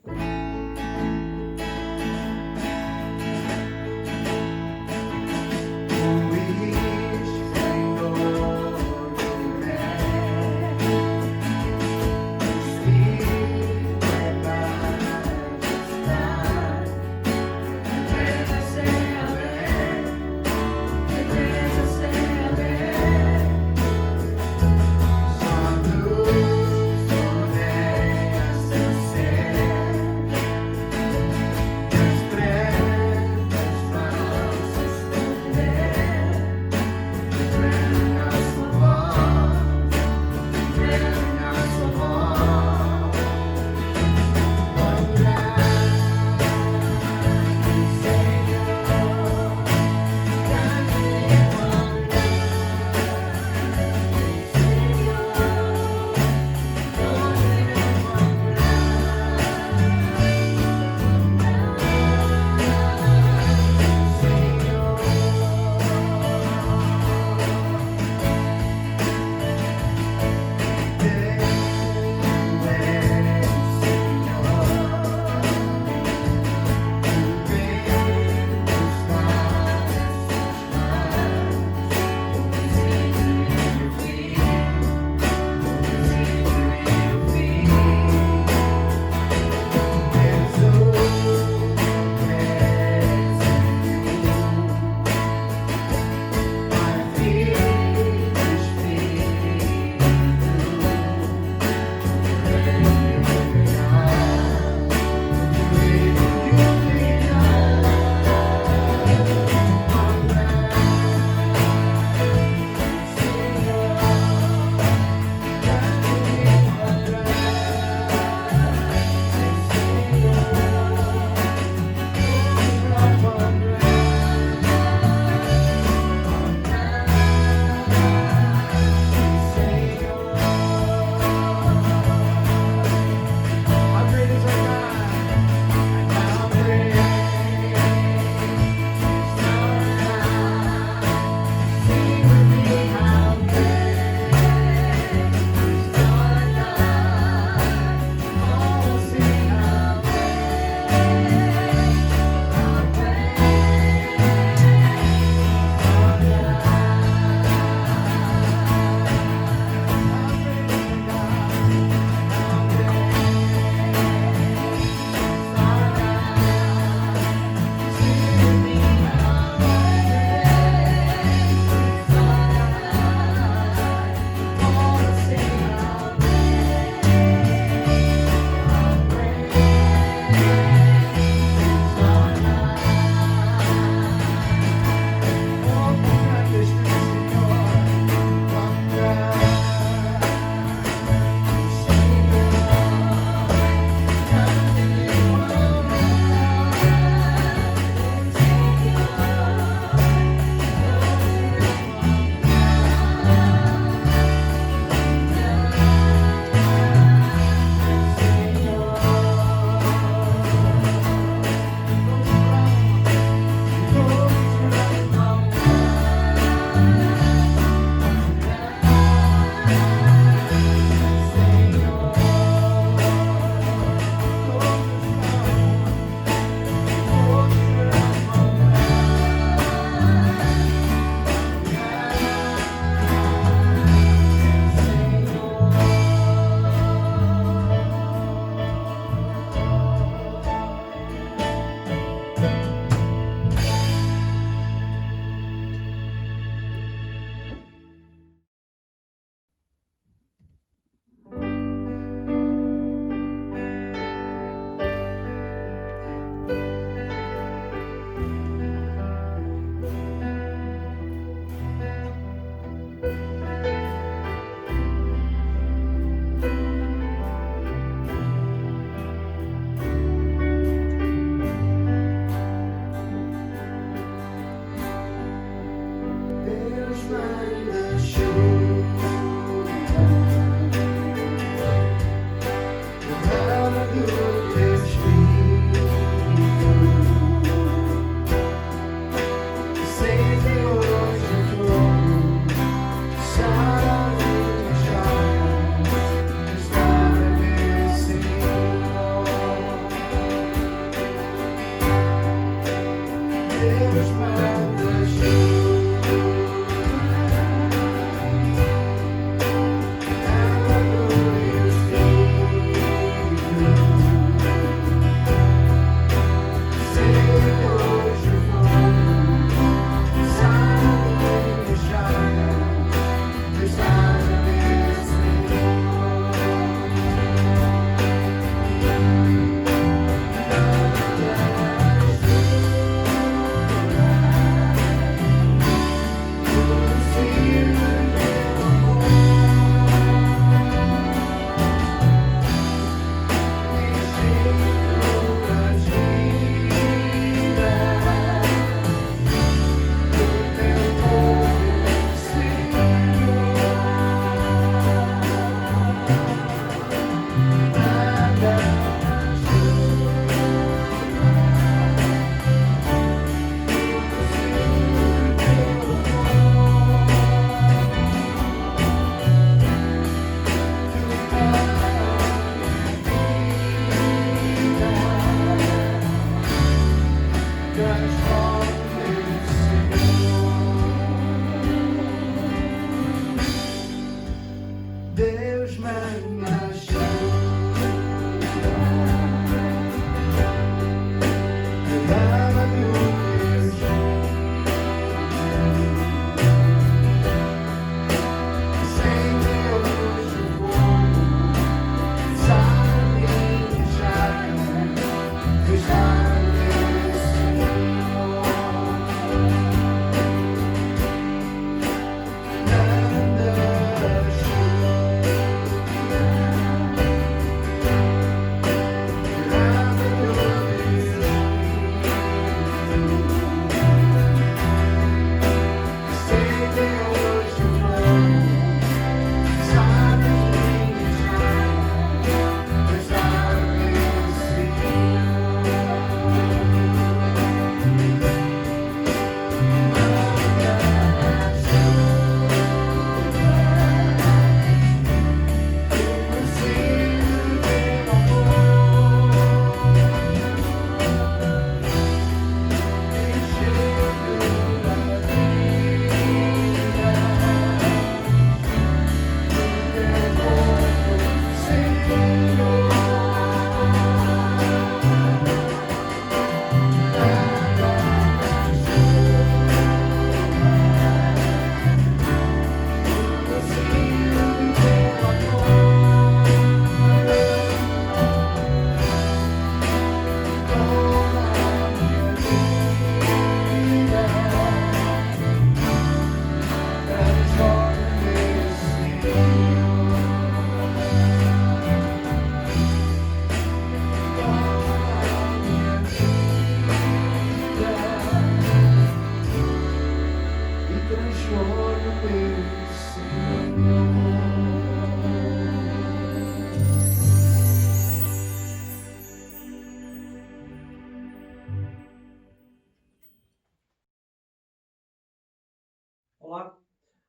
Só luz rodeia seu ser. Deus manda chuva. Olá,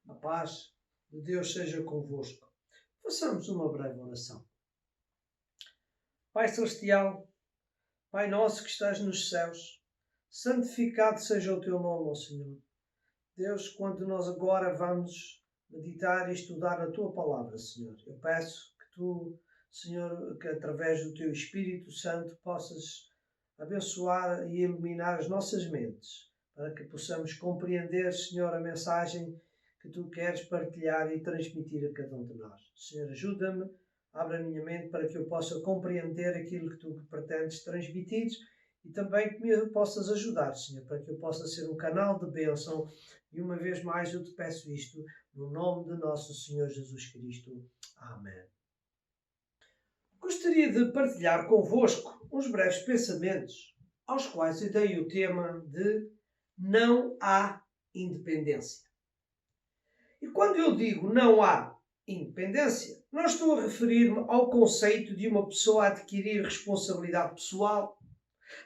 a paz de Deus seja convosco. Façamos uma breve oração. Pai Celestial, Pai nosso que estás nos céus, santificado seja o teu nome, ó Senhor. Deus, quando nós agora vamos meditar e estudar a tua palavra, Senhor, eu peço que tu, Senhor, que através do teu Espírito Santo possas abençoar e iluminar as nossas mentes, para que possamos compreender, Senhor, a mensagem que tu queres partilhar e transmitir a cada um de nós. Senhor, ajuda-me, abre a minha mente para que eu possa compreender aquilo que tu pretendes transmitir e também que me possas ajudar, Senhor, para que eu possa ser um canal de bênção. E uma vez mais eu te peço isto, no nome de nosso Senhor Jesus Cristo. Amém. Gostaria de partilhar convosco uns breves pensamentos, aos quais eu dei o tema de não há independência. E quando eu digo não há independência, não estou a referir-me ao conceito de uma pessoa adquirir responsabilidade pessoal.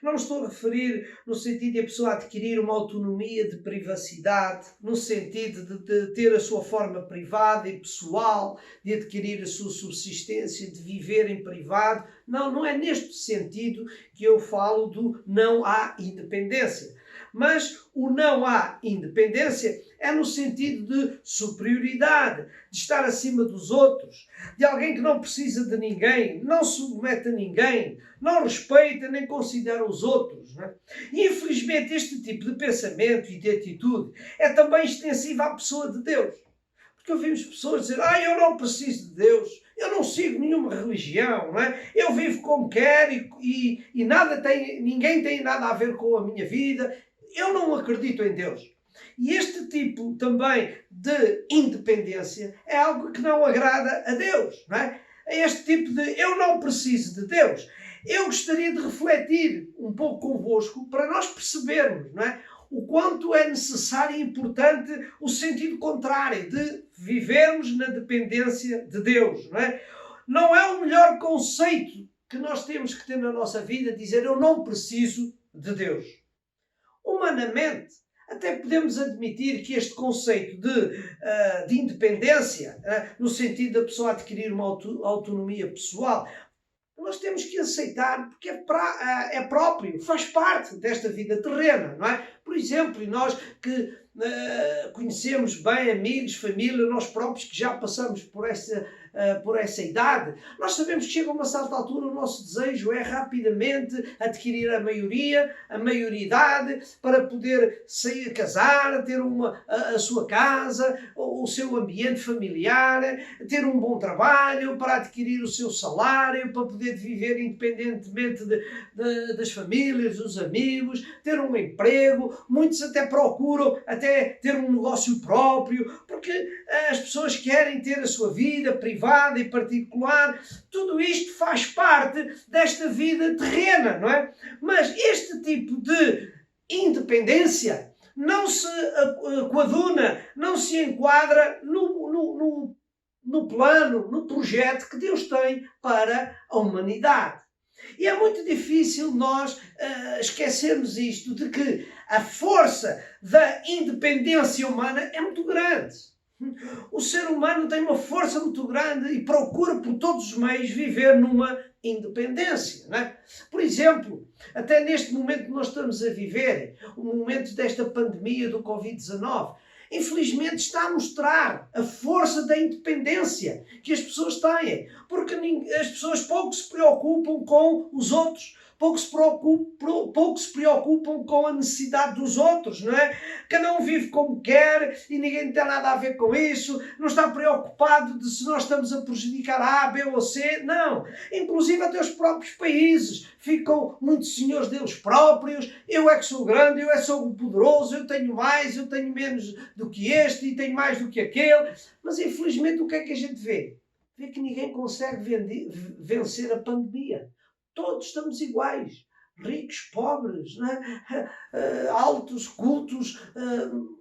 Não estou a referir no sentido de a pessoa adquirir uma autonomia de privacidade, no sentido de ter a sua forma privada e pessoal, de adquirir a sua subsistência, de viver em privado. Não, não é neste sentido que eu falo do não há independência. Mas o não há independência é no sentido de superioridade, de estar acima dos outros, de alguém que não precisa de ninguém, não submete a ninguém, não respeita nem considera os outros. Não é? E infelizmente este tipo de pensamento e de atitude é também extensivo à pessoa de Deus. Porque ouvimos pessoas dizer, eu não preciso de Deus, eu não sigo nenhuma religião, não é? Eu vivo como quero e ninguém tem nada a ver com a minha vida. Eu não acredito em Deus. E este tipo também de independência é algo que não agrada a Deus. Não é? Este tipo de eu não preciso de Deus. Eu gostaria de refletir um pouco convosco para nós percebermos, não é? O quanto é necessário e importante o sentido contrário de vivermos na dependência de Deus. Não é o melhor conceito que nós temos que ter na nossa vida dizer eu não preciso de Deus. Humanamente, até podemos admitir que este conceito de independência, no sentido da pessoa adquirir uma autonomia pessoal, nós temos que aceitar porque é próprio, faz parte desta vida terrena, não é? Por exemplo, nós que conhecemos bem amigos, família, nós próprios que já passamos por essa por essa idade. Nós sabemos que chega a uma certa altura o nosso desejo é rapidamente adquirir a maioridade, para poder sair, casar, ter a sua casa, o seu ambiente familiar, ter um bom trabalho, para adquirir o seu salário, para poder viver independentemente das famílias, dos amigos, ter um emprego. Muitos até procuram até ter um negócio próprio, porque as pessoas querem ter a sua vida privada e particular. Tudo isto faz parte desta vida terrena, não é? Mas este tipo de independência não se coaduna, não se enquadra no plano, no projeto que Deus tem para a humanidade. E é muito difícil nós esquecermos isto, de que a força da independência humana é muito grande. O ser humano tem uma força muito grande e procura por todos os meios viver numa independência, não é? Por exemplo, até neste momento que nós estamos a viver, o momento desta pandemia do Covid-19, infelizmente está a mostrar a força da independência que as pessoas têm, porque as pessoas pouco se preocupam com os outros, pouco se preocupam com a necessidade dos outros, não é? Cada um vive como quer e ninguém tem nada a ver com isso, não está preocupado de se nós estamos a prejudicar A, B ou C, não. Inclusive até os próprios países ficam muito senhores deles próprios. Eu é que sou grande, eu é que sou poderoso, eu tenho mais, eu tenho menos do que este e tenho mais do que aquele. Mas infelizmente o que é que a gente vê? Vê que ninguém consegue vencer a pandemia. Todos estamos iguais, ricos, pobres, não é? Altos, cultos,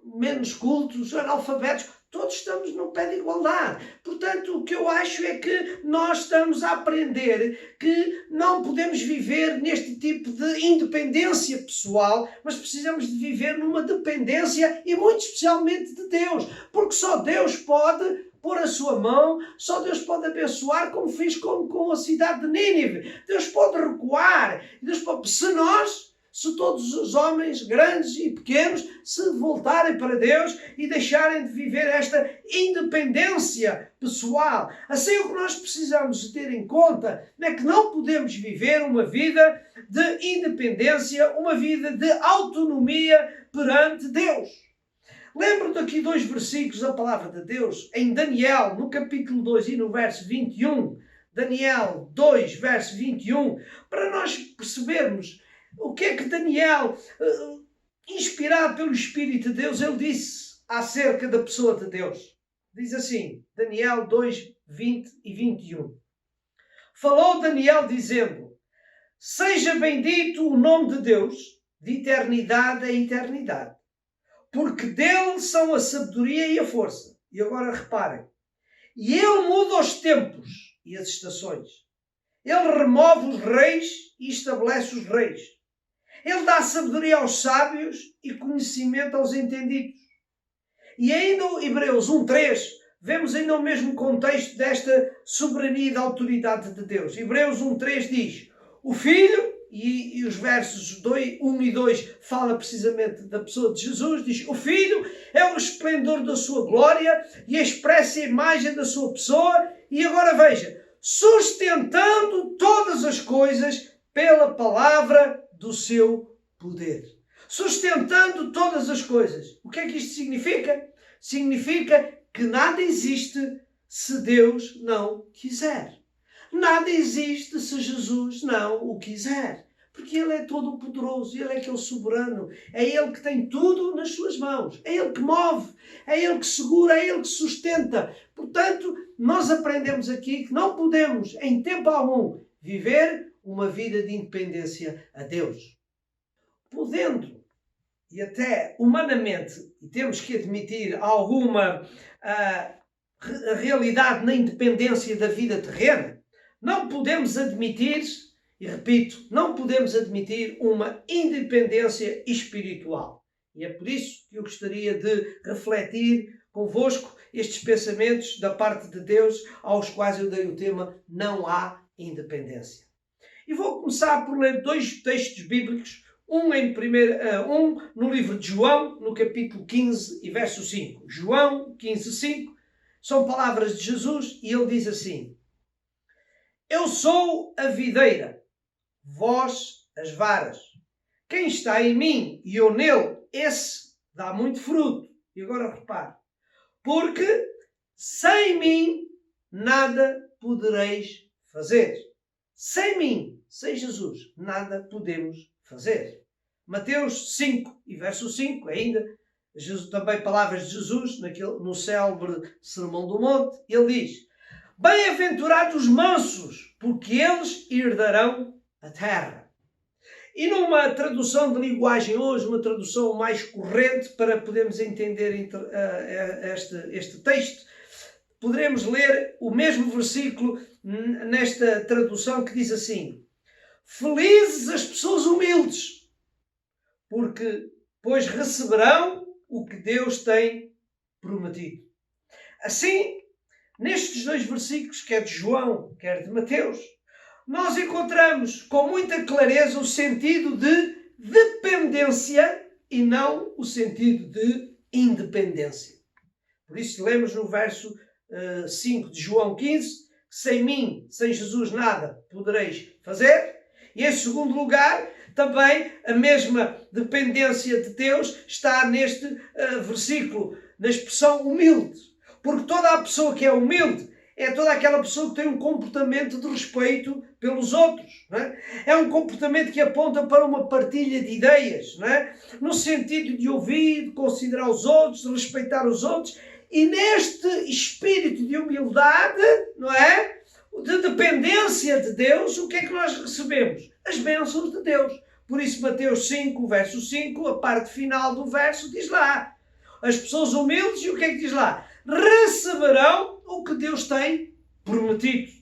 menos cultos, analfabetos, todos estamos no pé de igualdade. Portanto, o que eu acho é que nós estamos a aprender que não podemos viver neste tipo de independência pessoal, mas precisamos de viver numa dependência e muito especialmente de Deus, porque só Deus pode pôr a sua mão, só Deus pode abençoar, como fez com a cidade de Nínive. Deus pode recuar. Deus pode, se todos os homens, grandes e pequenos, se voltarem para Deus e deixarem de viver esta independência pessoal. Assim, o que nós precisamos de ter em conta é que não podemos viver uma vida de independência, uma vida de autonomia perante Deus. Lembro-te aqui 2 versículos da palavra de Deus, em Daniel, no capítulo 2 e no verso 21. Daniel 2, verso 21, para nós percebermos o que é que Daniel, inspirado pelo Espírito de Deus, ele disse acerca da pessoa de Deus. Diz assim, Daniel 2, 20 e 21. Falou Daniel dizendo: seja bendito o nome de Deus, de eternidade a eternidade, porque dele são a sabedoria e a força. E agora reparem. E ele muda os tempos e as estações. Ele remove os reis e estabelece os reis. Ele dá sabedoria aos sábios e conhecimento aos entendidos. E ainda Hebreus 1:3, vemos ainda o mesmo contexto desta soberania e da autoridade de Deus. Hebreus 1:3 diz: o Filho, e os versos 1 e 2 fala precisamente da pessoa de Jesus, diz: o Filho é o esplendor da sua glória e a expressa imagem da sua pessoa. E agora veja, sustentando todas as coisas pela palavra do seu poder. Sustentando todas as coisas. O que é que isto significa? Significa que nada existe se Deus não quiser. Nada existe se Jesus não o quiser. Porque Ele é todo poderoso, Ele é que é o soberano. É Ele que tem tudo nas suas mãos. É Ele que move, é Ele que segura, é Ele que sustenta. Portanto, nós aprendemos aqui que não podemos, em tempo algum, viver uma vida de independência a Deus. Podendo, e até humanamente, e temos que admitir alguma realidade na independência da vida terrena, não podemos admitir, e repito, não podemos admitir uma independência espiritual. E é por isso que eu gostaria de refletir convosco estes pensamentos da parte de Deus, aos quais eu dei o tema Não há independência. E vou começar por ler 2 textos bíblicos, um no livro de João, no capítulo 15 e verso 5. João 15:5. São palavras de Jesus e ele diz assim: eu sou a videira, vós as varas. Quem está em mim e eu nele, esse dá muito fruto. E agora repare, porque sem mim nada podereis fazer. Sem mim, sem Jesus, nada podemos fazer. Mateus 5 e verso 5 ainda, Jesus, também palavras de Jesus no célebre Sermão do Monte, ele diz: bem-aventurados os mansos, porque eles herdarão a terra. E numa tradução de linguagem hoje, uma tradução mais corrente para podermos entender este texto, poderemos ler o mesmo versículo nesta tradução que diz assim: felizes as pessoas humildes, porque pois receberão o que Deus tem prometido. Assim, nestes dois versículos, quer de João, quer de Mateus, nós encontramos com muita clareza o sentido de dependência e não o sentido de independência. Por isso lemos no verso 5 de João 15, sem mim, sem Jesus, nada podereis fazer. E em segundo lugar, também a mesma dependência de Deus está neste versículo, na expressão humilde. Porque toda a pessoa que é humilde é toda aquela pessoa que tem um comportamento de respeito pelos outros. Não é? É um comportamento que aponta para uma partilha de ideias, não é? No sentido de ouvir, de considerar os outros, de respeitar os outros. E neste espírito de humildade, não é? De dependência de Deus, o que é que nós recebemos? As bênçãos de Deus. Por isso Mateus 5, verso 5, a parte final do verso, diz lá: as pessoas humildes, e o que é que diz lá? Receberão o que Deus tem prometido.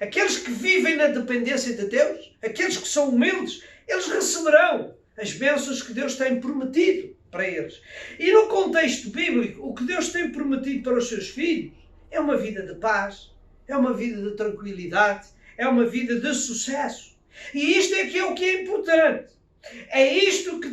Aqueles que vivem na dependência de Deus, aqueles que são humildes, eles receberão as bênçãos que Deus tem prometido para eles. E no contexto bíblico, o que Deus tem prometido para os seus filhos é uma vida de paz, é uma vida de tranquilidade, é uma vida de sucesso. E isto é que é o que é importante. É isto que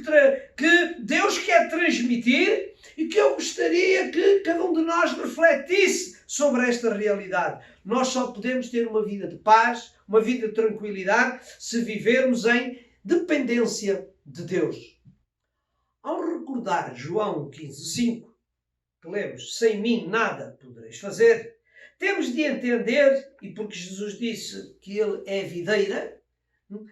Deus quer transmitir e que eu gostaria que cada um de nós refletisse sobre esta realidade. Nós só podemos ter uma vida de paz, uma vida de tranquilidade, se vivermos em dependência de Deus. Ao recordar João 15:5, que lemos: sem mim nada podereis fazer, temos de entender, e porque Jesus disse que ele é videira,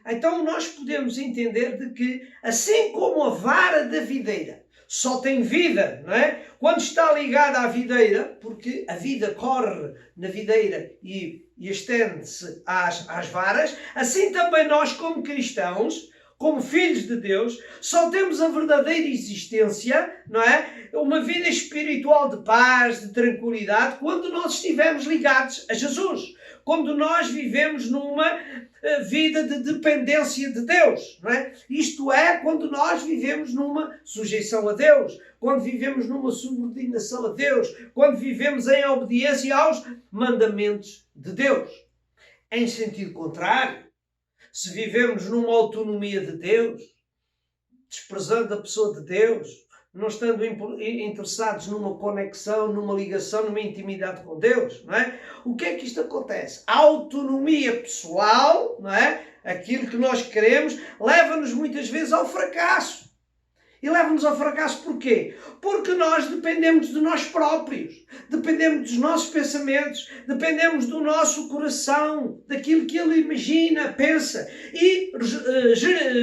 então nós podemos entender de que, assim como a vara da videira só tem vida, não é? Quando está ligada à videira, porque a vida corre na videira e estende-se às varas, assim também nós, como cristãos, como filhos de Deus, só temos a verdadeira existência, não é? Uma vida espiritual de paz, de tranquilidade, quando nós estivermos ligados a Jesus. Quando nós vivemos numa vida de dependência de Deus, não é? Isto é, quando nós vivemos numa sujeição a Deus, quando vivemos numa subordinação a Deus, quando vivemos em obediência aos mandamentos de Deus. Em sentido contrário, se vivemos numa autonomia de Deus, desprezando a pessoa de Deus, não estando interessados numa conexão, numa ligação, numa intimidade com Deus, não é? O que é que isto acontece? A autonomia pessoal, não é? Aquilo que nós queremos, leva-nos muitas vezes ao fracasso. E leva-nos ao fracasso porquê? Porque nós dependemos de nós próprios, dependemos dos nossos pensamentos, dependemos do nosso coração, daquilo que ele imagina, pensa. E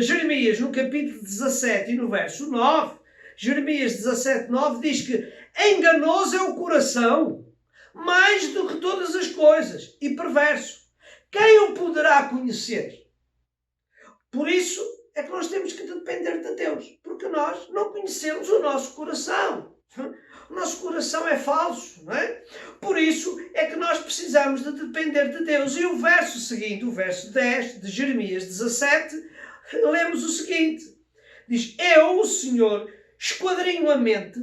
Jeremias, no capítulo 17 e no verso 9, Jeremias 17:9 diz que enganoso é o coração, mais do que todas as coisas, e perverso. Quem o poderá conhecer? Por isso é que nós temos que depender de Deus, porque nós não conhecemos o nosso coração. O nosso coração é falso, não é? Por isso é que nós precisamos de depender de Deus. E o verso seguinte, o verso 10 de Jeremias 17, lemos o seguinte. Diz: eu, o Senhor, esquadrinho a mente,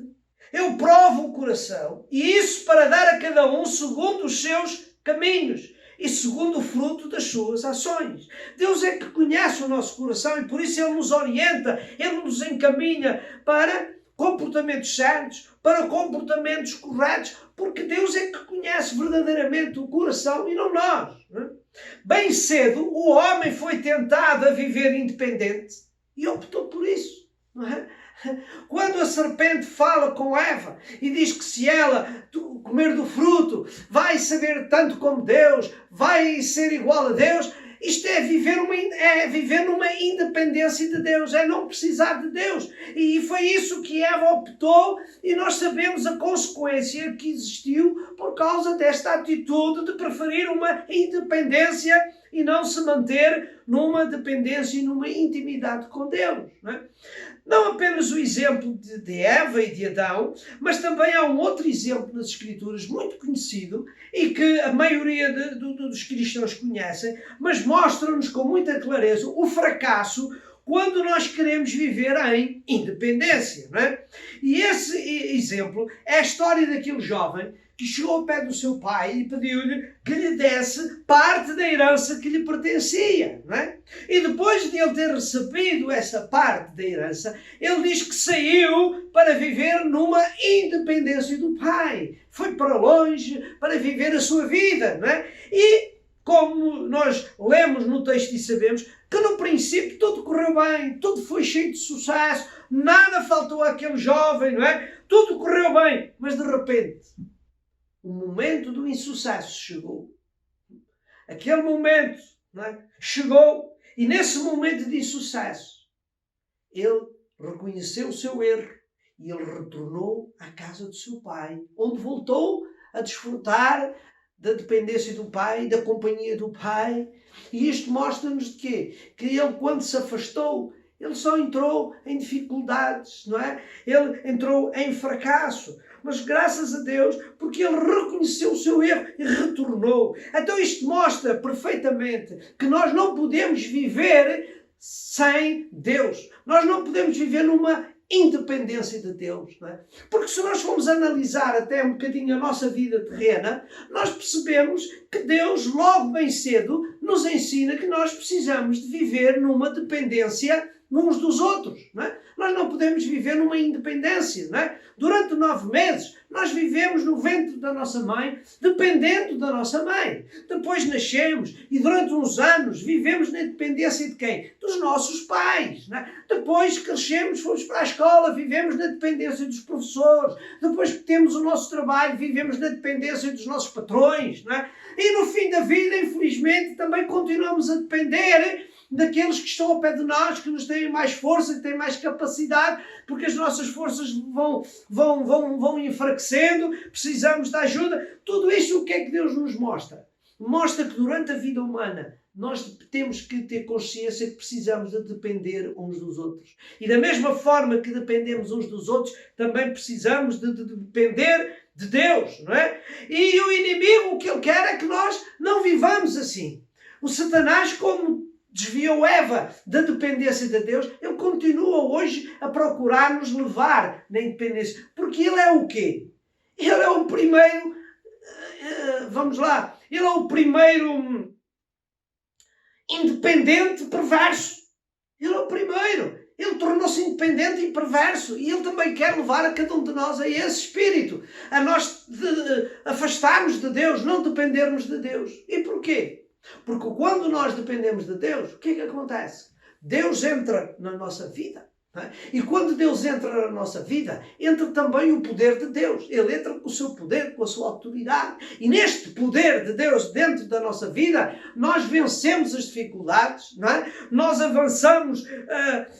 eu provo o coração, e isso para dar a cada um segundo os seus caminhos e segundo o fruto das suas ações. Deus é que conhece o nosso coração e por isso Ele nos orienta, Ele nos encaminha para comportamentos certos, para comportamentos corretos, porque Deus é que conhece verdadeiramente o coração e não nós. Não é? Bem cedo, o homem foi tentado a viver independente e optou por isso. Não é? Quando a serpente fala com Eva e diz que se ela comer do fruto vai saber tanto como Deus, vai ser igual a Deus, isto é viver numa independência de Deus, é não precisar de Deus. E foi isso que Eva optou, e nós sabemos a consequência que existiu por causa desta atitude de preferir uma independência e não se manter numa dependência e numa intimidade com Deus. Não é? Não apenas o exemplo de Eva e de Adão, mas também há um outro exemplo nas Escrituras muito conhecido e que a maioria dos cristãos conhecem, mas mostra-nos com muita clareza o fracasso quando nós queremos viver em independência. Não é? E esse exemplo é a história daquele jovem que chegou ao pé do seu pai e pediu-lhe que lhe desse parte da herança que lhe pertencia. Não é? E depois de ele ter recebido essa parte da herança, ele diz que saiu para viver numa independência do pai. Foi para longe para viver a sua vida. Não é? E como nós lemos no texto e sabemos que no princípio tudo correu bem, tudo foi cheio de sucesso, nada faltou àquele jovem, não é? Tudo correu bem, mas de repente o momento do insucesso chegou. Aquele momento, não é? Chegou, e nesse momento de insucesso, ele reconheceu o seu erro e ele retornou à casa do seu pai, onde voltou a desfrutar da dependência do pai, da companhia do pai. E isto mostra-nos de quê? Que ele, quando se afastou, ele só entrou em dificuldades, não é? Ele entrou em fracasso. Mas graças a Deus, porque ele reconheceu o seu erro e retornou. Então isto mostra perfeitamente que nós não podemos viver sem Deus. Nós não podemos viver numa independência de Deus. Não é? Porque se nós formos analisar até um bocadinho a nossa vida terrena, nós percebemos que Deus, logo bem cedo, nos ensina que nós precisamos de viver numa dependência uns dos outros. Não é? Nós não podemos viver numa independência. Não é? Durante 9 meses, nós vivemos no ventre da nossa mãe, dependendo da nossa mãe. Depois nascemos e durante uns anos vivemos na dependência de quem? Dos nossos pais. Não é? Depois crescemos, fomos para a escola, vivemos na dependência dos professores. Depois que temos o nosso trabalho, vivemos na dependência dos nossos patrões. Não é? E no fim da vida, infelizmente, também continuamos a depender daqueles que estão ao pé de nós, que nos têm mais força, que têm mais capacidade, porque as nossas forças vão enfraquecendo, precisamos de ajuda. Tudo isto, o que é que Deus nos mostra? Mostra que durante a vida humana nós temos que ter consciência que precisamos de depender uns dos outros. E da mesma forma que dependemos uns dos outros, também precisamos de depender de Deus, não é? E o inimigo, o que ele quer é que nós não vivamos assim. O Satanás, como desviou Eva da dependência de Deus, ele continua hoje a procurar nos levar na independência. Porque ele é o quê? Ele é o primeiro, vamos lá, ele é o primeiro independente perverso. Ele é o primeiro. Ele tornou-se independente e perverso. E ele também quer levar a cada um de nós a esse espírito. A nós afastarmos de Deus, não dependermos de Deus. E porquê? Porque quando nós dependemos de Deus, o que é que acontece? Deus entra na nossa vida. Não é? E quando Deus entra na nossa vida, entra também o poder de Deus. Ele entra com o seu poder, com a sua autoridade. E neste poder de Deus dentro da nossa vida, nós vencemos as dificuldades. Não é? Nós avançamos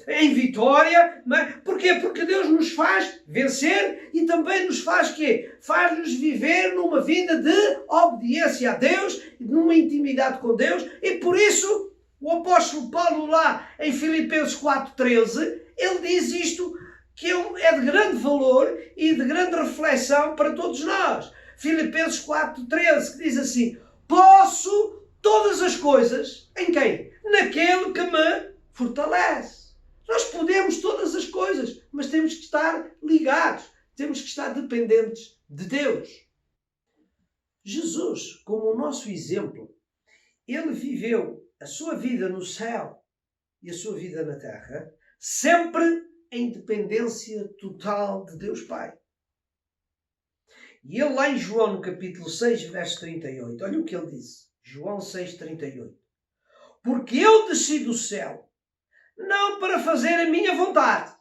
em vitória. Não é? Porquê? Porque Deus nos faz vencer e também nos faz quê? Faz-nos viver numa vida de obediência a Deus, numa intimidade com Deus. E por isso, o apóstolo Paulo lá em Filipenses 4,13, ele diz isto que é de grande valor e de grande reflexão para todos nós. Filipenses 4,13, que diz assim: posso todas as coisas em quem? Naquele que me fortalece. Nós podemos todas as coisas, mas temos que estar ligados, temos que estar dependentes de Deus. Jesus, como o nosso exemplo, ele viveu a sua vida no céu e a sua vida na terra, sempre em dependência total de Deus Pai. E ele lá em João, no capítulo 6, verso 38, olha o que ele disse. João 6, 38. Porque eu desci do céu, não para fazer a minha vontade,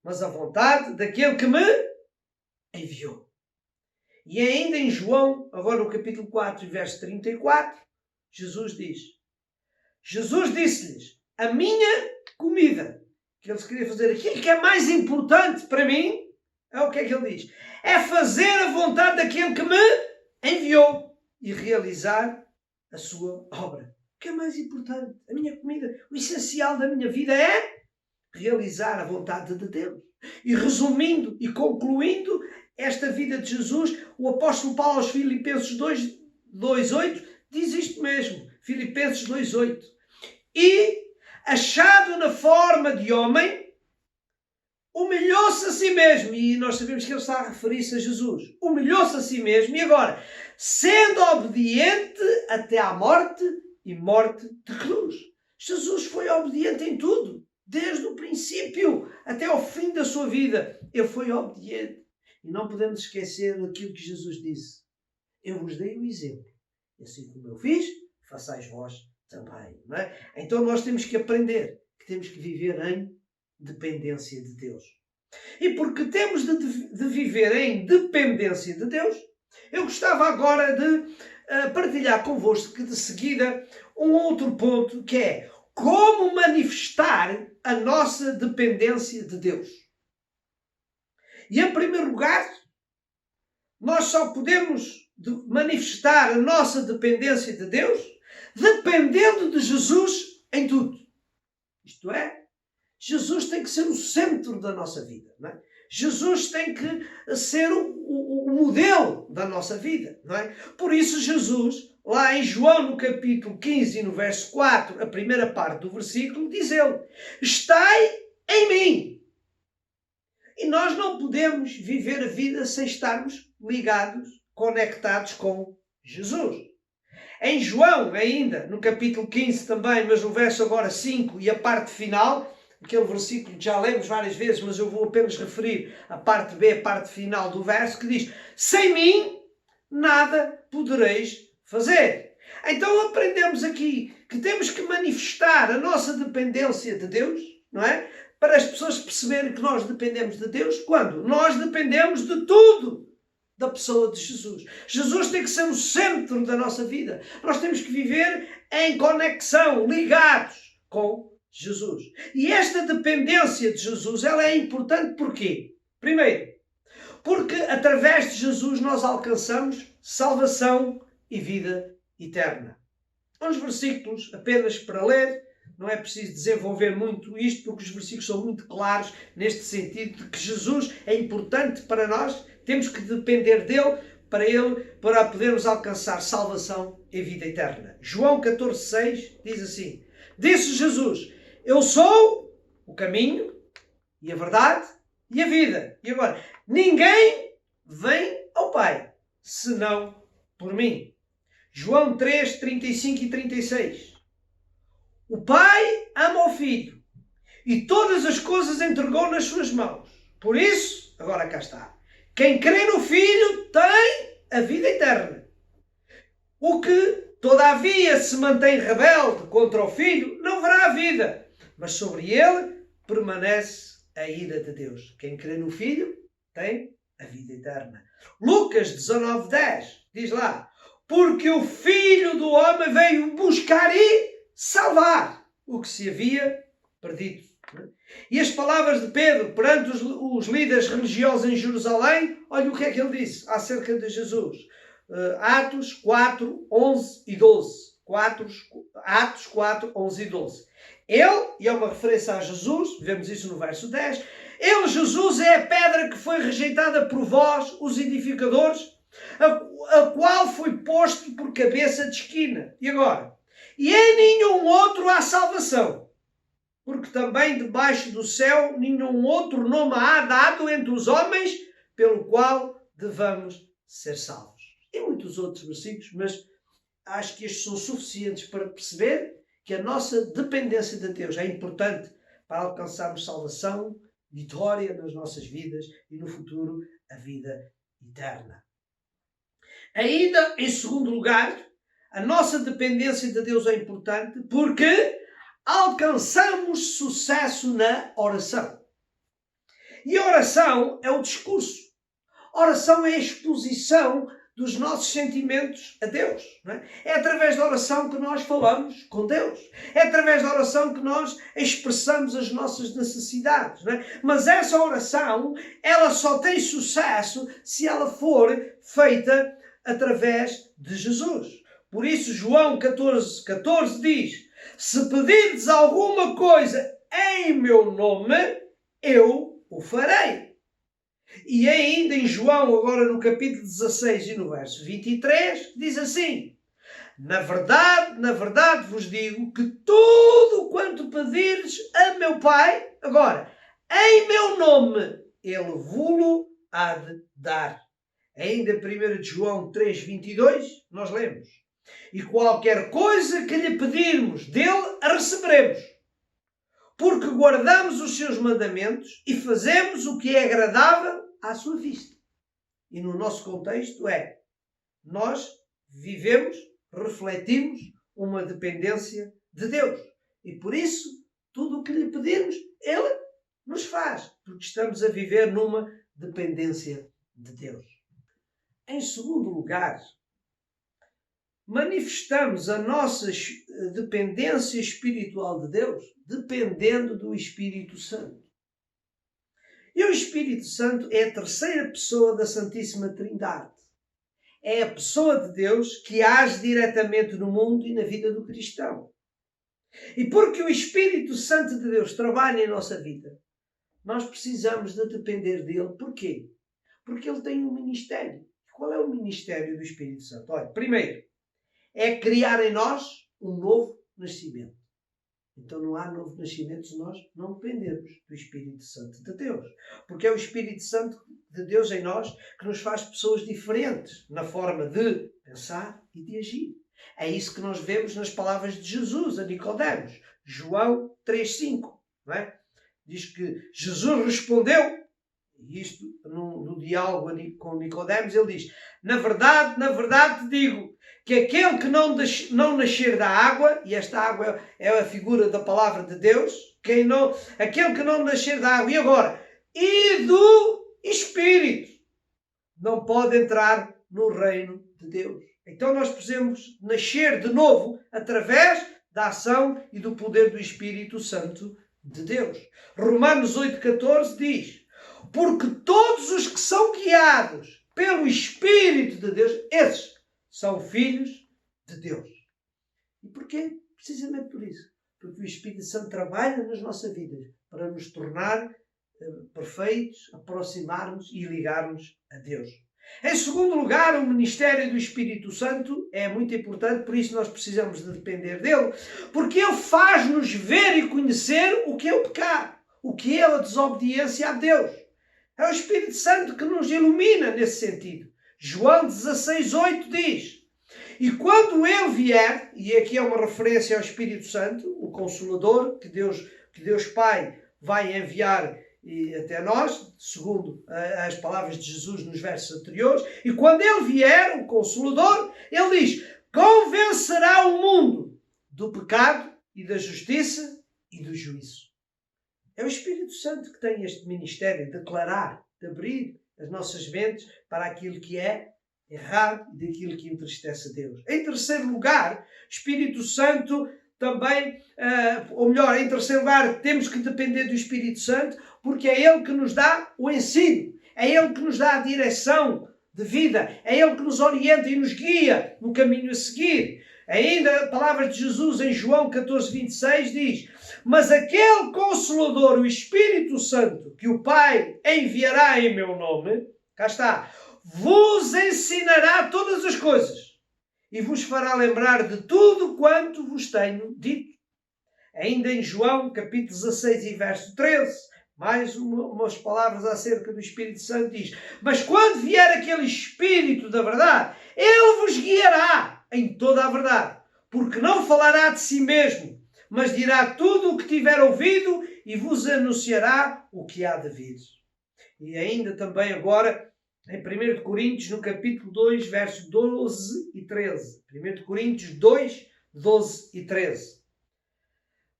mas a vontade daquele que me enviou. E ainda em João, agora no capítulo 4, verso 34, Jesus disse-lhes, a minha comida, que ele queria fazer, aquilo que é mais importante para mim, é o que é que ele diz? É fazer a vontade daquele que me enviou e realizar a sua obra. O que é mais importante? A minha comida. O essencial da minha vida é realizar a vontade de Deus. E resumindo e concluindo esta vida de Jesus, o apóstolo Paulo aos Filipenses 2:8 diz isto mesmo. Filipenses 2:8. E, achado na forma de homem, humilhou-se a si mesmo. E nós sabemos que ele está a referir-se a Jesus. Humilhou-se a si mesmo. E agora, sendo obediente até à morte e morte de cruz. Jesus foi obediente em tudo. Desde o princípio até ao fim da sua vida. Ele foi obediente. E não podemos esquecer daquilo que Jesus disse. Eu vos dei o exemplo. Assim como eu fiz, façais vós também. Não é? Então nós temos que aprender que temos que viver em dependência de Deus. E porque temos de viver em dependência de Deus, eu gostava agora de partilhar convosco de seguida um outro ponto, que é como manifestar a nossa dependência de Deus. E em primeiro lugar, nós só podemos manifestar a nossa dependência de Deus dependendo de Jesus em tudo. Isto é, Jesus tem que ser o centro da nossa vida. Não é? Jesus tem que ser o modelo da nossa vida. Não é? Por isso Jesus, lá em João no capítulo 15 e no verso 4, a primeira parte do versículo, diz ele, estai em mim. E nós não podemos viver a vida sem estarmos ligados, conectados com Jesus. Em João ainda, no capítulo 15 também, mas no verso agora 5 e a parte final, aquele versículo que já lemos várias vezes, mas eu vou apenas referir a parte B, a parte final do verso, que diz, sem mim nada podereis fazer. Então aprendemos aqui que temos que manifestar a nossa dependência de Deus, não é? Para as pessoas perceberem que nós dependemos de Deus, quando? Nós dependemos de tudo da pessoa de Jesus. Jesus tem que ser o centro da nossa vida. Nós temos que viver em conexão, ligados com Jesus. E esta dependência de Jesus, ela é importante porquê? Primeiro, porque através de Jesus nós alcançamos salvação e vida eterna. Uns versículos apenas para ler, não é preciso desenvolver muito isto, porque os versículos são muito claros neste sentido de que Jesus é importante para nós, temos que depender dele para podermos alcançar salvação e vida eterna. João 14,6 diz assim, disse Jesus, eu sou o caminho e a verdade e a vida. E agora, ninguém vem ao Pai, senão por mim. João 3, 35 e 36. O Pai ama o Filho e todas as coisas entregou nas suas mãos. Por isso, agora cá está. Quem crê no Filho tem a vida eterna. O que, todavia, se mantém rebelde contra o Filho, não verá a vida, mas sobre ele permanece a ira de Deus. Quem crê no Filho tem a vida eterna. Lucas 19:10 diz lá, porque o Filho do Homem veio buscar e salvar o que se havia perdido. E as palavras de Pedro perante os líderes religiosos em Jerusalém, olha o que é que ele disse acerca de Jesus. Atos 4, 11 e 12. Atos 4, 11 e 12. Ele, e é uma referência a Jesus, vemos isso no verso 10, ele, Jesus, é a pedra que foi rejeitada por vós, os edificadores, a qual foi posto por cabeça de esquina. E agora? E em nenhum outro há salvação, porque também debaixo do céu nenhum outro nome há dado entre os homens pelo qual devamos ser salvos. E muitos outros versículos, mas acho que estes são suficientes para perceber que a nossa dependência de Deus é importante para alcançarmos salvação, vitória nas nossas vidas e no futuro a vida eterna. Ainda, em segundo lugar, a nossa dependência de Deus é importante porque alcançamos sucesso na oração. E a oração é o discurso. A oração é a exposição dos nossos sentimentos a Deus. Não é? É através da oração que nós falamos com Deus. É através da oração que nós expressamos as nossas necessidades. Não é? Mas essa oração, ela só tem sucesso se ela for feita através de Jesus. Por isso, João 14 diz: se pedirdes alguma coisa em meu nome, eu o farei. E ainda em João, agora no capítulo 16 e no verso 23, diz assim: na verdade vos digo que tudo quanto pedirdes a meu Pai, agora, em meu nome, Ele vos-lo há de dar. Ainda 1 João 3, 22, nós lemos: e qualquer coisa que lhe pedirmos dele, a receberemos. Porque guardamos os seus mandamentos e fazemos o que é agradável à sua vista. E no nosso contexto nós vivemos, refletimos uma dependência de Deus. E por isso, tudo o que lhe pedirmos, Ele nos faz. Porque estamos a viver numa dependência de Deus. Em segundo lugar, manifestamos a nossa dependência espiritual de Deus dependendo do Espírito Santo. E o Espírito Santo é a terceira pessoa da Santíssima Trindade. É a pessoa de Deus que age diretamente no mundo e na vida do cristão. E porque o Espírito Santo de Deus trabalha em nossa vida, nós precisamos de depender dele. Porquê? Porque ele tem um ministério. Qual é o ministério do Espírito Santo? Olha, primeiro, é criar em nós um novo nascimento. Então não há novo nascimento se nós não dependermos do Espírito Santo de Deus. Porque é o Espírito Santo de Deus em nós que nos faz pessoas diferentes na forma de pensar e de agir. É isso que nós vemos nas palavras de Jesus a Nicodemos. João 3,5. Não é? Diz que Jesus respondeu, e isto no diálogo com Nicodemos, ele diz: na verdade te digo que aquele que não nascer da água, e esta água é a figura da palavra de Deus, aquele que não nascer da água, e do Espírito, não pode entrar no reino de Deus. Então nós precisamos nascer de novo através da ação e do poder do Espírito Santo de Deus. Romanos 8,14 diz: porque todos os que são guiados pelo Espírito de Deus, esses são filhos de Deus. E porquê? Precisamente por isso. Porque o Espírito Santo trabalha nas nossas vidas para nos tornar perfeitos, aproximarmos e ligarmos a Deus. Em segundo lugar, o ministério do Espírito Santo é muito importante, por isso nós precisamos de depender dele, porque ele faz-nos ver e conhecer o que é o pecado, o que é a desobediência a Deus. É o Espírito Santo que nos ilumina nesse sentido. João 16,8 diz: e quando ele vier, e aqui é uma referência ao Espírito Santo, o Consolador, que Deus Pai vai enviar até nós, segundo as palavras de Jesus nos versos anteriores, e quando ele vier, o Consolador, ele diz: convencerá o mundo do pecado e da justiça e do juízo. É o Espírito Santo que tem este ministério de declarar, de abrir as nossas mentes para aquilo que é errado e daquilo que entristece a Deus. Em terceiro lugar, Espírito Santo também, em terceiro lugar, temos que depender do Espírito Santo, porque é Ele que nos dá o ensino, é Ele que nos dá a direção de vida, é Ele que nos orienta e nos guia no caminho a seguir. Ainda a palavra de Jesus em João 14,26 diz: mas aquele Consolador, o Espírito Santo, que o Pai enviará em meu nome, cá está, vos ensinará todas as coisas e vos fará lembrar de tudo quanto vos tenho dito. Ainda em João capítulo 16 e verso 13, mais umas palavras acerca do Espírito Santo diz: mas quando vier aquele Espírito da verdade, ele vos guiará em toda a verdade, porque não falará de si mesmo, mas dirá tudo o que tiver ouvido e vos anunciará o que há de vir. E ainda também agora, em 1 Coríntios, no capítulo 2, versos 12 e 13. 1 Coríntios 2, 12 e 13.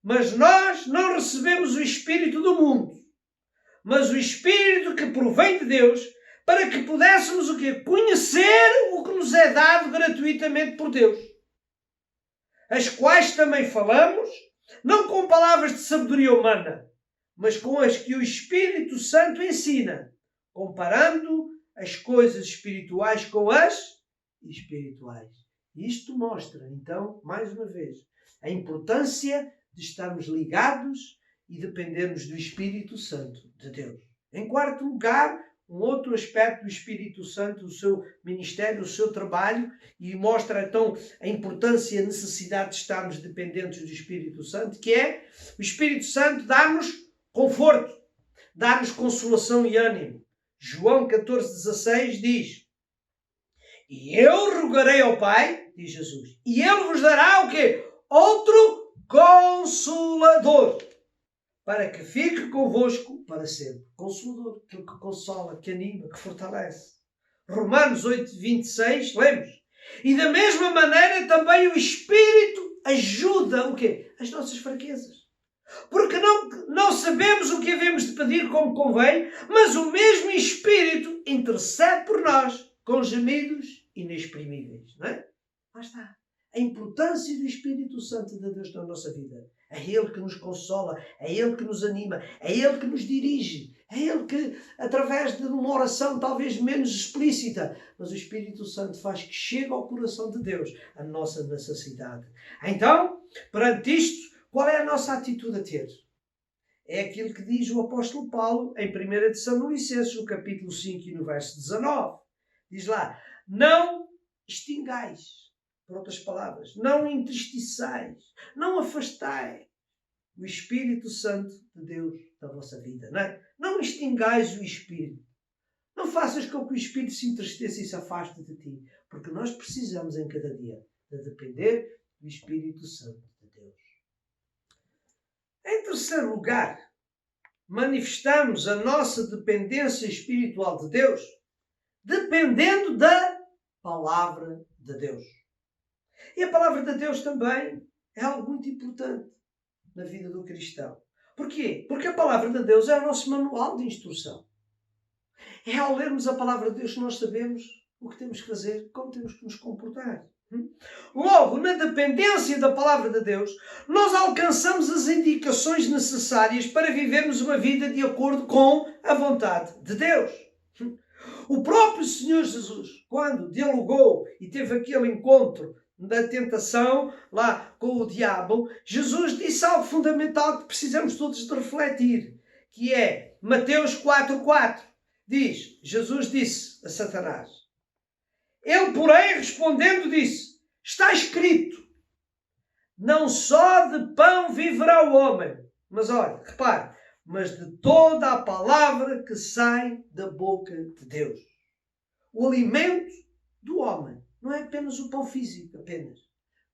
Mas nós não recebemos o Espírito do mundo, mas o Espírito que provém de Deus, para que pudéssemos o quê? Conhecer o que nos é dado gratuitamente por Deus. As quais também falamos, não com palavras de sabedoria humana, mas com as que o Espírito Santo ensina, comparando as coisas espirituais com as espirituais. Isto mostra, então, mais uma vez, a importância de estarmos ligados e dependermos do Espírito Santo de Deus. Em quarto lugar, um outro aspecto do Espírito Santo, o seu ministério, o seu trabalho, e mostra então a importância e a necessidade de estarmos dependentes do Espírito Santo, que é o Espírito Santo dá-nos conforto, dá-nos consolação e ânimo. João 14,16 diz: e eu rogarei ao Pai, diz Jesus, e Ele vos dará o quê? Outro Consolador, para que fique convosco para sempre. Consolador, aquele que consola, que anima, que fortalece. Romanos 8,26, lemos. E da mesma maneira também o Espírito ajuda o quê? As nossas fraquezas. Porque não sabemos o que havemos de pedir como convém, mas o mesmo Espírito intercede por nós com gemidos inexprimíveis. Não é? Lá está. A importância do Espírito Santo de Deus na nossa vida. É Ele que nos consola, é Ele que nos anima, é Ele que nos dirige, é Ele que, através de uma oração talvez menos explícita, mas o Espírito Santo faz que chegue ao coração de Deus a nossa necessidade. Então, perante isto, qual é a nossa atitude a ter? É aquilo que diz o apóstolo Paulo em 1 Tessalonicenses, no capítulo 5 e no verso 19. Diz lá, não extingais. Por outras palavras, não entristeçais, não afastai o Espírito Santo de Deus da vossa vida. Não extingais o Espírito. Não faças com que o Espírito se entristeça e se afaste de ti. Porque nós precisamos em cada dia de depender do Espírito Santo de Deus. Em terceiro lugar, manifestamos a nossa dependência espiritual de Deus dependendo da Palavra de Deus. E a Palavra de Deus também é algo muito importante na vida do cristão. Porquê? Porque a Palavra de Deus é o nosso manual de instrução. É ao lermos a Palavra de Deus que nós sabemos o que temos que fazer, como temos que nos comportar. Logo, na dependência da Palavra de Deus, nós alcançamos as indicações necessárias para vivermos uma vida de acordo com a vontade de Deus. O próprio Senhor Jesus, quando dialogou e teve aquele encontro da tentação lá com o diabo, Jesus disse algo fundamental que precisamos todos de refletir, que é Mateus 4,4. Diz, Jesus disse a Satanás. Ele, porém, respondendo, disse, está escrito, não só de pão viverá o homem, mas olha, repare, mas de toda a palavra que sai da boca de Deus. O alimento do homem não é apenas o pão físico,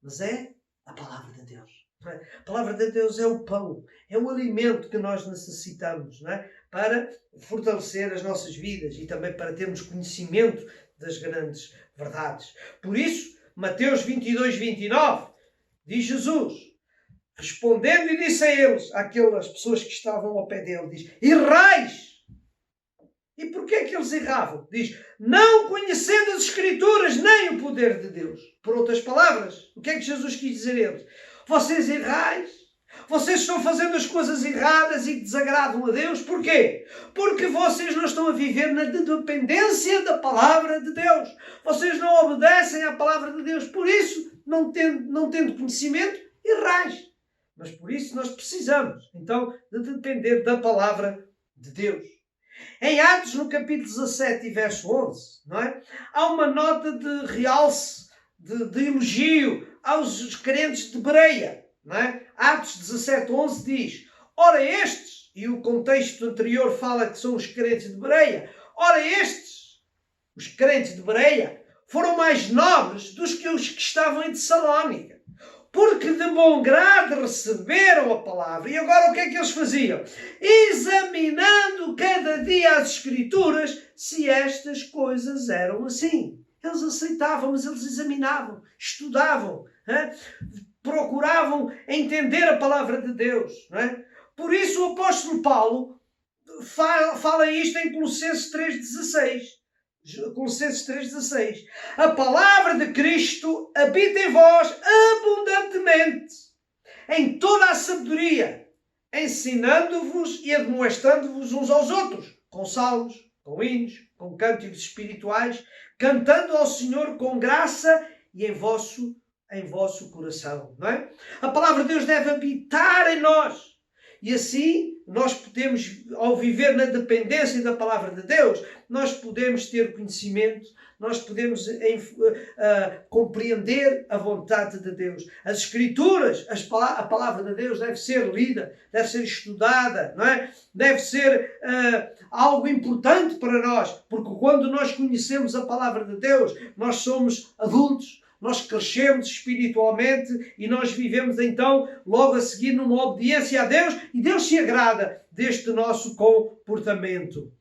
mas é a palavra de Deus. A palavra de Deus é o pão, é o alimento que nós necessitamos, para fortalecer as nossas vidas e também para termos conhecimento das grandes verdades. Por isso, Mateus 22:29, diz Jesus, respondendo e disse a eles, àquelas pessoas que estavam ao pé dele, diz, errais! E porquê é que eles erravam? Diz, não conhecendo as Escrituras nem o poder de Deus. Por outras palavras, o que é que Jesus quis dizer a eles? Vocês errais, vocês estão fazendo as coisas erradas e que desagradam a Deus. Porquê? Porque vocês não estão a viver na dependência da palavra de Deus. Vocês não obedecem à palavra de Deus. Por isso, não tendo conhecimento, errais. Mas por isso nós precisamos, então, de depender da palavra de Deus. Em Atos, no capítulo 17 e verso 11, há uma nota de realce, de elogio aos crentes de Bereia. Atos 17:11 diz, ora estes, e o contexto anterior fala que são os crentes de Bereia, ora estes, os crentes de Bereia, foram mais nobres dos que os que estavam em Tessalónica, porque de bom grado receberam a palavra. E agora o que é que eles faziam? Examinando cada dia as Escrituras, se estas coisas eram assim. Eles aceitavam, mas eles examinavam, estudavam, procuravam entender a palavra de Deus. Não é? Por isso o apóstolo Paulo fala isto em Colossenses 3,16. Colossenses 3,16. A palavra de Cristo habita em vós abundantemente, em toda a sabedoria, ensinando-vos e admoestando-vos uns aos outros, com salmos, com hinos, com cânticos espirituais, cantando ao Senhor com graça e em vosso coração. Não é? A palavra de Deus deve habitar em nós. E assim, nós podemos, ao viver na dependência da palavra de Deus, nós podemos ter conhecimento, nós podemos compreender a vontade de Deus. As Escrituras, a palavra de Deus deve ser lida, deve ser estudada, não é? Deve ser algo importante para nós, porque quando nós conhecemos a palavra de Deus, nós somos adultos, nós crescemos espiritualmente e nós vivemos então logo a seguir numa obediência a Deus e Deus se agrada deste nosso comportamento.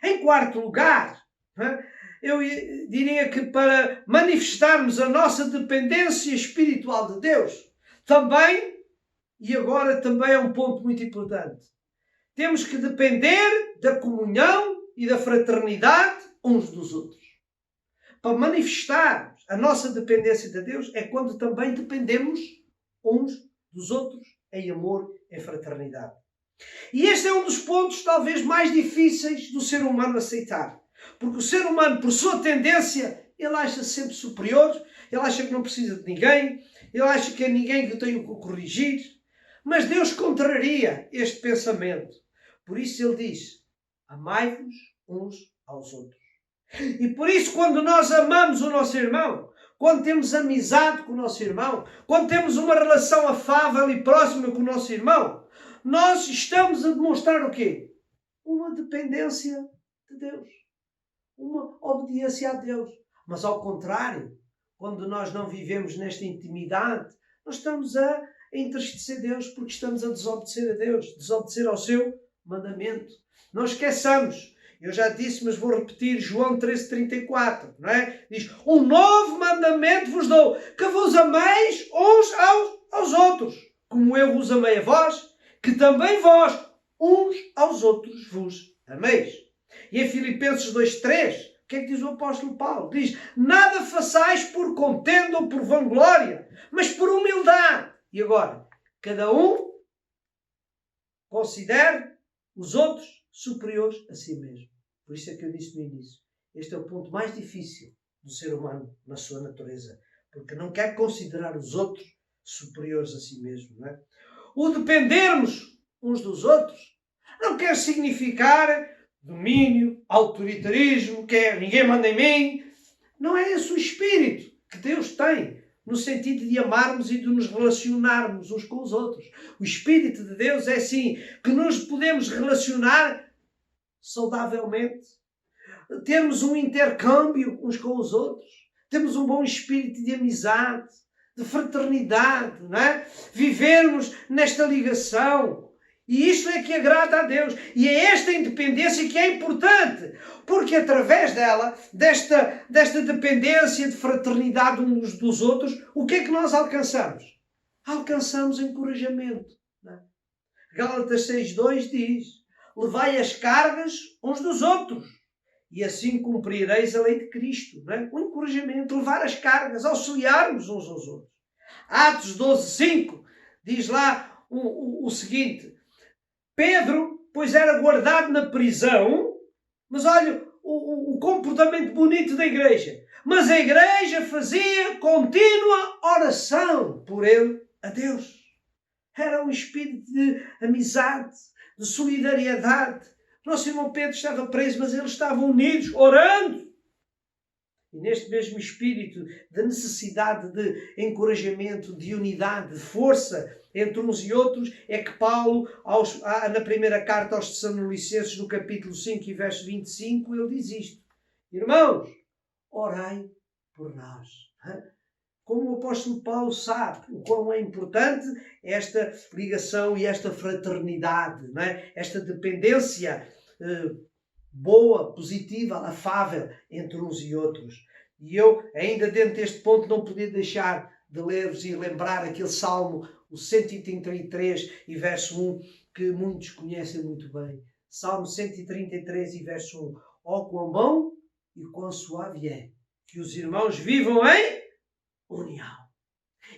Em quarto lugar, eu diria que para manifestarmos a nossa dependência espiritual de Deus, também, e agora também é um ponto muito importante, temos que depender da comunhão e da fraternidade uns dos outros. Para manifestar a nossa dependência de Deus é quando também dependemos uns dos outros em amor, em fraternidade. E este é um dos pontos talvez mais difíceis do ser humano aceitar. Porque o ser humano, por sua tendência, ele acha sempre superior, ele acha que não precisa de ninguém, ele acha que é ninguém que o tem que corrigir. Mas Deus contraria este pensamento. Por isso ele diz, amai-vos uns aos outros. E por isso, quando nós amamos o nosso irmão, quando temos amizade com o nosso irmão, quando temos uma relação afável e próxima com o nosso irmão, nós estamos a demonstrar o quê? Uma dependência de Deus. Uma obediência a Deus. Mas ao contrário, quando nós não vivemos nesta intimidade, nós estamos a entristecer Deus porque estamos a desobedecer a Deus, desobedecer ao seu mandamento. Não esqueçamos. Eu já disse, mas vou repetir, João 13,34, não é? Diz, um novo mandamento vos dou, que vos ameis uns aos outros, como eu vos amei a vós, que também vós, uns aos outros, vos ameis. E em Filipenses 2,3, o que é que diz o apóstolo Paulo? Diz, nada façais por contenda ou por vanglória, mas por humildade. E agora, cada um considere os outros superiores a si mesmo. Por isso é que eu disse no início. Este é o ponto mais difícil do ser humano na sua natureza. Porque não quer considerar os outros superiores a si mesmo. Não é? O dependermos uns dos outros não quer significar domínio, autoritarismo, que é ninguém manda em mim. Não é esse o espírito que Deus tem no sentido de amarmos e de nos relacionarmos uns com os outros. O espírito de Deus é assim, que nos podemos relacionar saudavelmente, termos um intercâmbio uns com os outros, temos um bom espírito de amizade, de fraternidade, não é? Vivermos nesta ligação. E isto é que agrada a Deus. E é esta independência que é importante, porque através dela, desta dependência de fraternidade uns dos outros, o que é que nós alcançamos? Alcançamos encorajamento. Não é? Gálatas 6,2 diz, levai as cargas uns dos outros, e assim cumprireis a lei de Cristo. Não é? O encorajamento, levar as cargas, auxiliarmos uns aos outros. Atos 12,5 diz lá o seguinte, Pedro, pois era guardado na prisão, mas olha o comportamento bonito da igreja. Mas a igreja fazia contínua oração por ele a Deus. Era um espírito de amizade, de solidariedade. Nosso irmão Pedro estava preso, mas eles estavam unidos, orando. E neste mesmo espírito de necessidade de encorajamento, de unidade, de força entre uns e outros, é que Paulo, na primeira carta aos Tessalonicenses, no capítulo 5 e verso 25, ele diz isto. Irmãos, orai por nós. como o apóstolo Paulo sabe o quão é importante esta ligação e esta fraternidade, não é? Esta dependência boa, positiva, afável entre uns e outros. E eu, ainda dentro deste ponto, não podia deixar de ler-vos e lembrar aquele Salmo, o 133 e verso 1, que muitos conhecem muito bem. Salmo 133 e verso 1. Ó quão bom e quão suave é que os irmãos vivam em união.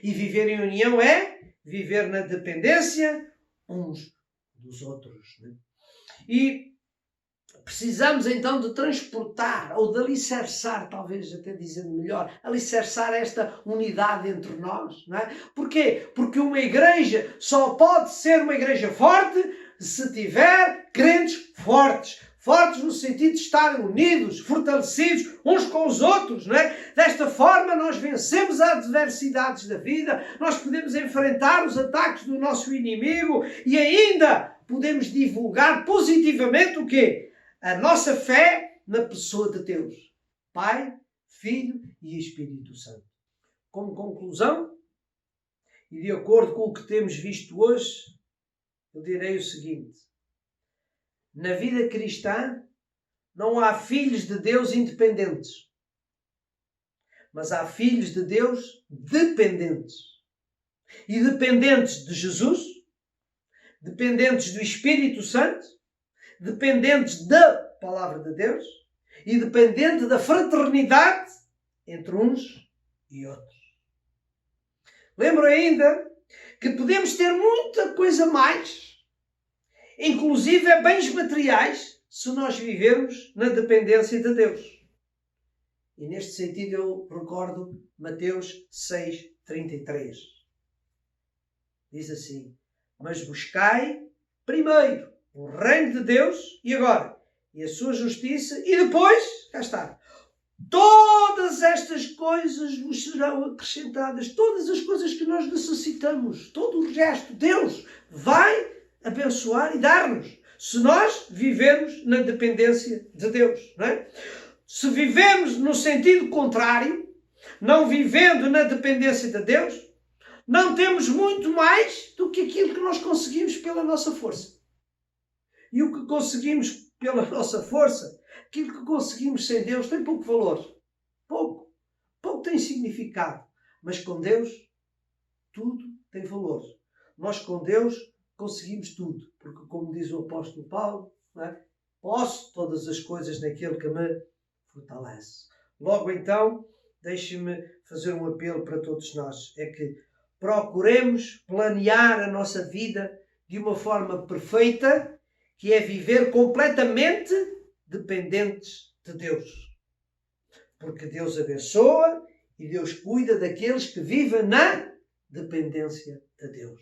E viver em união é viver na dependência uns dos outros. Né? E precisamos então de transportar, ou de alicerçar, talvez até dizendo melhor, alicerçar esta unidade entre nós. Não é? Porquê? Porque uma igreja só pode ser uma igreja forte se tiver crentes fortes. Fortes no sentido de estarem unidos, fortalecidos uns com os outros. Não é? Desta forma nós vencemos as adversidades da vida, nós podemos enfrentar os ataques do nosso inimigo e ainda podemos divulgar positivamente o quê? A nossa fé na pessoa de Deus. Pai, Filho e Espírito Santo. Como conclusão, e de acordo com o que temos visto hoje, eu direi o seguinte. Na vida cristã não há filhos de Deus independentes. Mas há filhos de Deus dependentes. E dependentes de Jesus, dependentes do Espírito Santo, dependentes da Palavra de Deus e dependente da fraternidade entre uns e outros. Lembro ainda que podemos ter muita coisa mais, inclusive bens materiais, se nós vivermos na dependência de Deus. E neste sentido eu recordo Mateus 6:33. Diz assim: mas buscai primeiro o reino de Deus, e agora? E a sua justiça, e depois, cá está, todas estas coisas vos serão acrescentadas, todas as coisas que nós necessitamos, todo o resto, Deus vai abençoar e dar-nos, se nós vivermos na dependência de Deus. Não é? Se vivemos no sentido contrário, não vivendo na dependência de Deus, não temos muito mais do que aquilo que nós conseguimos pela nossa força. E o que conseguimos pela nossa força, aquilo que conseguimos sem Deus, tem pouco valor. Pouco. Pouco tem significado. Mas com Deus, tudo tem valor. Nós com Deus conseguimos tudo. Porque, como diz o apóstolo Paulo, não é? Posso todas as coisas naquele que me fortalece. Logo então, deixe-me fazer um apelo para todos nós. É que procuremos planear a nossa vida de uma forma perfeita, que é viver completamente dependentes de Deus. Porque Deus abençoa e Deus cuida daqueles que vivem na dependência de Deus.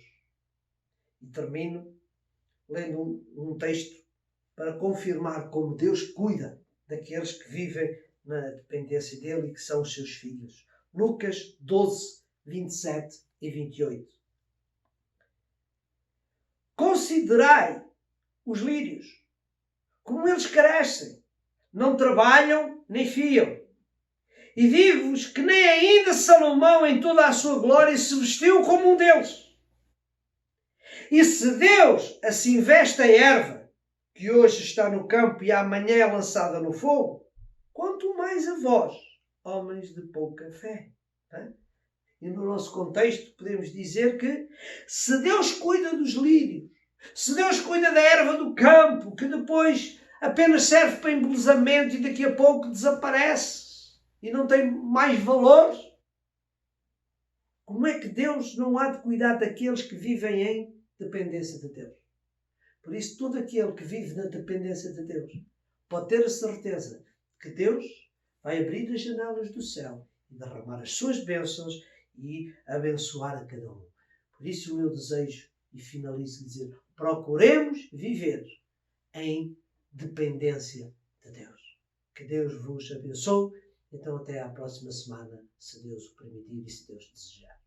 E termino lendo um texto para confirmar como Deus cuida daqueles que vivem na dependência dele e que são os seus filhos. Lucas 12, 27 e 28. Considerai os lírios, como eles crescem, não trabalham nem fiam. E digo-vos que nem ainda Salomão em toda a sua glória se vestiu como um deles. E se Deus assim veste a erva, que hoje está no campo e amanhã é lançada no fogo, quanto mais a vós, homens de pouca fé. E no nosso contexto podemos dizer que se Deus cuida dos lírios, se Deus cuida da erva do campo, que depois apenas serve para embelezamento e daqui a pouco desaparece e não tem mais valor, como é que Deus não há de cuidar daqueles que vivem em dependência de Deus? Por isso, todo aquele que vive na dependência de Deus pode ter a certeza que Deus vai abrir as janelas do céu e derramar as suas bênçãos e abençoar a cada um. Por isso, o meu desejo, e finalizo dizer, procuremos viver em dependência de Deus. Que Deus vos abençoe. Então, até à próxima semana, se Deus o permitir e se Deus desejar.